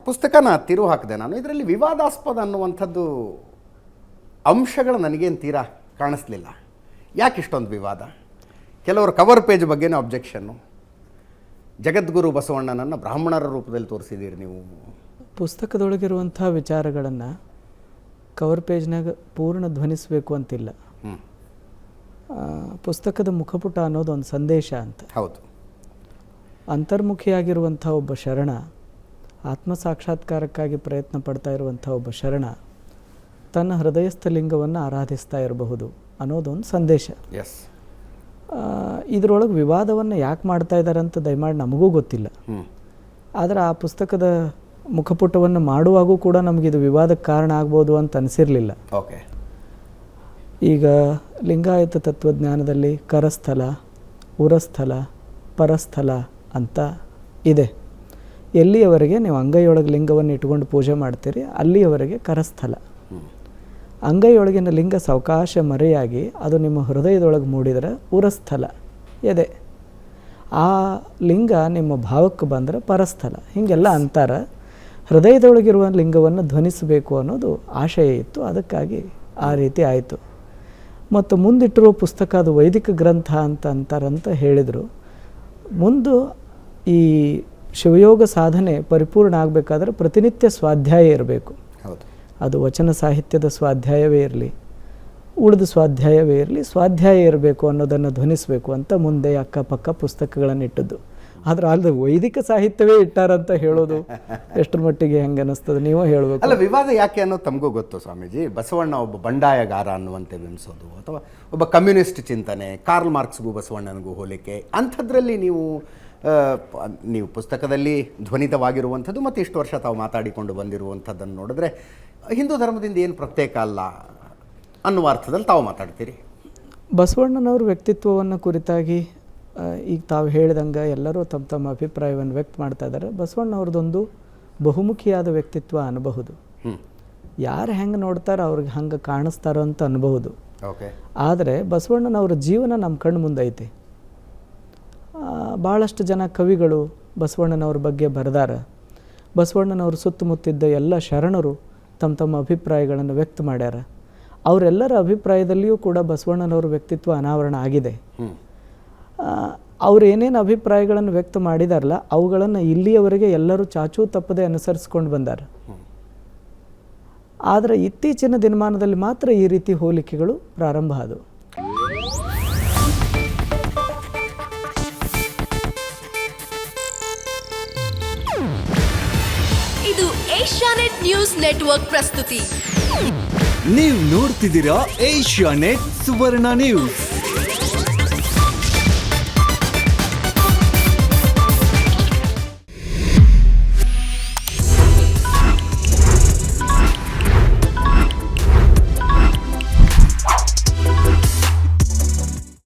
ಪುಸ್ತಕನ ತಿರು ಹಾಕಿದೆ ನಾನು. ಇದರಲ್ಲಿ ವಿವಾದಾಸ್ಪದ ಅನ್ನುವಂಥದ್ದು ಅಂಶಗಳು ನನಗೇನು ತೀರಾ ಕಾಣಿಸ್ಲಿಲ್ಲ. ಯಾಕೆ ಇಷ್ಟೊಂದು ವಿವಾದ? ಕೆಲವರು ಕವರ್ ಪೇಜ್ ಬಗ್ಗೆನೇ ಅಬ್ಜೆಕ್ಷನ್ನು. ಜಗದ್ಗುರು ಬಸವಣ್ಣನನ್ನು ಬ್ರಾಹ್ಮಣರ ರೂಪದಲ್ಲಿ ತೋರಿಸಿದ್ದೀರಿ ನೀವು. ಪುಸ್ತಕದೊಳಗಿರುವಂಥ ವಿಚಾರಗಳನ್ನು ಕವರ್ ಪೇಜ್ನಾಗ ಪೂರ್ಣ ಧ್ವನಿಸಬೇಕು ಅಂತಿಲ್ಲ. ಪುಸ್ತಕದ ಮುಖಪುಟ ಅನ್ನೋದು ಒಂದು ಸಂದೇಶ ಅಂತ. ಹೌದು. ಅಂತರ್ಮುಖಿಯಾಗಿರುವಂಥ ಒಬ್ಬ ಶರಣ, ಆತ್ಮ ಸಾಕ್ಷಾತ್ಕಾರಕ್ಕಾಗಿ ಪ್ರಯತ್ನ ಪಡ್ತಾ ಇರುವಂಥ ಒಬ್ಬ ಶರಣ ತನ್ನ ಹೃದಯಸ್ಥ ಲಿಂಗವನ್ನು ಆರಾಧಿಸ್ತಾ ಇರಬಹುದು ಅನ್ನೋದೊಂದು ಸಂದೇಶ. ಎಸ್. ಇದರೊಳಗೆ ವಿವಾದವನ್ನು ಯಾಕೆ ಮಾಡ್ತಾ ಇದ್ದಾರೆ ಅಂತ ದಯಮಾಡಿ ನಮಗೂ ಗೊತ್ತಿಲ್ಲ. ಆದರೆ ಆ ಪುಸ್ತಕದ ಮುಖಪುಟವನ್ನು ಮಾಡುವಾಗೂ ಕೂಡ ನಮಗಿದು ವಿವಾದಕ್ಕೆ ಕಾರಣ ಆಗ್ಬೋದು ಅಂತ ಅನಿಸಿರಲಿಲ್ಲ. ಓಕೆ. ಈಗ ಲಿಂಗಾಯತ ತತ್ವಜ್ಞಾನದಲ್ಲಿ ಕರಸ್ಥಲ, ಉರಸ್ಥಲ, ಪರಸ್ಥಲ ಅಂತ ಇದೆ. ಎಲ್ಲಿಯವರೆಗೆ ನೀವು ಅಂಗೈಯೊಳಗೆ ಲಿಂಗವನ್ನು ಇಟ್ಕೊಂಡು ಪೂಜೆ ಮಾಡ್ತೀರಿ ಅಲ್ಲಿಯವರೆಗೆ ಕರಸ್ಥಲ. ಅಂಗೈಯೊಳಗಿನ ಲಿಂಗ ಸಾವಕಾಶ ಮರೆಯಾಗಿ ಅದು ನಿಮ್ಮ ಹೃದಯದೊಳಗೆ ಮೂಡಿದರೆ ಉರಸ್ಥಲ, ಎದೆ. ಆ ಲಿಂಗ ನಿಮ್ಮ ಭಾವಕ್ಕೆ ಬಂದರೆ ಪರಸ್ಥಲ. ಹೀಗೆಲ್ಲ ಅಂತಾರ. ಹೃದಯದೊಳಗಿರುವ ಲಿಂಗವನ್ನು ಧ್ವನಿಸಬೇಕು ಅನ್ನೋದು ಆಶಯ ಇತ್ತು, ಅದಕ್ಕಾಗಿ ಆ ರೀತಿ ಆಯಿತು. ಮತ್ತು ಮುಂದಿಟ್ಟಿರುವ ಪುಸ್ತಕ ಅದು ವೈದಿಕ ಗ್ರಂಥ ಅಂತ ಅಂತಾರಂತ ಹೇಳಿದರು. ಮುಂದೆ ಈ ಶಿವಯೋಗ ಸಾಧನೆ ಪರಿಪೂರ್ಣ ಆಗಬೇಕಾದ್ರೆ ಪ್ರತಿನಿತ್ಯ ಸ್ವಾಧ್ಯಾಯ ಇರಬೇಕು. ಹೌದು. ಅದು ವಚನ ಸಾಹಿತ್ಯದ ಸ್ವಾಧ್ಯಾಯವೇ ಇರಲಿ, ಉಳಿದ ಸ್ವಾಧ್ಯಾಯವೇ ಇರಲಿ, ಸ್ವಾಧ್ಯಾಯ ಇರಬೇಕು ಅನ್ನೋದನ್ನು ಧ್ವನಿಸಬೇಕು ಅಂತ ಮುಂದೆ ಅಕ್ಕಪಕ್ಕ ಪುಸ್ತಕಗಳನ್ನು ಇಟ್ಟದ್ದು. ಆದ್ರೆ ಅಲ್ಲಿ ವೈದಿಕ ಸಾಹಿತ್ಯವೇ ಇಟ್ಟಾರಂತ ಹೇಳೋದು ಎಷ್ಟರ ಮಟ್ಟಿಗೆ ಹೆಂಗೆ ಅನ್ನಿಸ್ತದೆ ನೀವೇ ಹೇಳಬೇಕು. ಅಲ್ಲ, ವಿವಾದ ಯಾಕೆ ಅನ್ನೋದು ತಮಗೂ ಗೊತ್ತು ಸ್ವಾಮೀಜಿ. ಬಸವಣ್ಣ ಒಬ್ಬ ಬಂಡಾಯಗಾರ ಅನ್ನುವಂತೆ ಬಿಂಬಿಸೋದು, ಅಥವಾ ಒಬ್ಬ ಕಮ್ಯುನಿಸ್ಟ್ ಚಿಂತನೆ, ಕಾರ್ಲ್ ಮಾರ್ಕ್ಸ್ಗೂ ಬಸವಣ್ಣನಿಗೂ ಹೋಲಿಕೆ, ಅಂಥದ್ರಲ್ಲಿ ನೀವು ಪುಸ್ತಕದಲ್ಲಿ ಧ್ವನಿತವಾಗಿರುವಂಥದ್ದು ಮತ್ತು ಇಷ್ಟು ವರ್ಷ ತಾವು ಮಾತಾಡಿಕೊಂಡು ಬಂದಿರುವಂಥದ್ದನ್ನು ನೋಡಿದ್ರೆ ಹಿಂದೂ ಧರ್ಮದಿಂದ ಏನು ಪ್ರತ್ಯೇಕ ಅಲ್ಲ ಅನ್ನುವ ಅರ್ಥದಲ್ಲಿ ತಾವು ಮಾತಾಡ್ತೀರಿ. ಬಸವಣ್ಣನವ್ರ ವ್ಯಕ್ತಿತ್ವವನ್ನು ಕುರಿತಾಗಿ ಈಗ ತಾವು ಹೇಳಿದಂಗೆ ಎಲ್ಲರೂ ತಮ್ಮ ತಮ್ಮ ಅಭಿಪ್ರಾಯವನ್ನು ವ್ಯಕ್ತ ಮಾಡ್ತಾ ಇದ್ದಾರೆ. ಬಸವಣ್ಣವ್ರದ್ದೊಂದು ಬಹುಮುಖಿಯಾದ ವ್ಯಕ್ತಿತ್ವ ಅನ್ನಬಹುದು. ಯಾರು ಹೆಂಗೆ ನೋಡ್ತಾರೋ ಅವ್ರಿಗೆ ಹಂಗೆ ಕಾಣಿಸ್ತಾರೋ ಅಂತ ಅನ್ಬಹುದು. ಓಕೆ. ಆದರೆ ಬಸವಣ್ಣನವ್ರ ಜೀವನ ನಮ್ಮ ಕಣ್ಣು ಮುಂದೆ ಐತಿ. ಭಾಳಷ್ಟು ಜನ ಕವಿಗಳು ಬಸವಣ್ಣನವ್ರ ಬಗ್ಗೆ ಬರೆದಾರ. ಬಸವಣ್ಣನವ್ರ ಸುತ್ತಮುತ್ತಿದ್ದ ಎಲ್ಲ ಶರಣರು ತಮ್ಮ ತಮ್ಮ ಅಭಿಪ್ರಾಯಗಳನ್ನು ವ್ಯಕ್ತ ಮಾಡ್ಯಾರ. ಅವರೆಲ್ಲರ ಅಭಿಪ್ರಾಯದಲ್ಲಿಯೂ ಕೂಡ ಬಸವಣ್ಣನವ್ರ ವ್ಯಕ್ತಿತ್ವ ಅನಾವರಣ ಆಗಿದೆ. ಅವ್ರು ಏನೇನು ಅಭಿಪ್ರಾಯಗಳನ್ನು ವ್ಯಕ್ತ ಮಾಡಿದಾರಲ್ಲ ಅವುಗಳನ್ನು ಇಲ್ಲಿಯವರೆಗೆ ಎಲ್ಲರೂ ಚಾಚೂ ತಪ್ಪದೆ ಅನುಸರಿಸ್ಕೊಂಡು ಬಂದಾರ. ಆದರೆ ಇತ್ತೀಚಿನ ದಿನಮಾನದಲ್ಲಿ ಮಾತ್ರ ಈ ರೀತಿ ಹೋಲಿಕೆಗಳು ಪ್ರಾರಂಭ ಆದವು. ಇದು ಏಷ್ಯಾನೆಟ್ ನ್ಯೂಸ್ ನೆಟ್ವರ್ಕ್ ಪ್ರಸ್ತುತಿ. ನೀವು ನೋಡ್ತಿದ್ದೀರಾ ಏಷ್ಯಾನೆಟ್ ಸುವರ್ಣ ನ್ಯೂಸ್.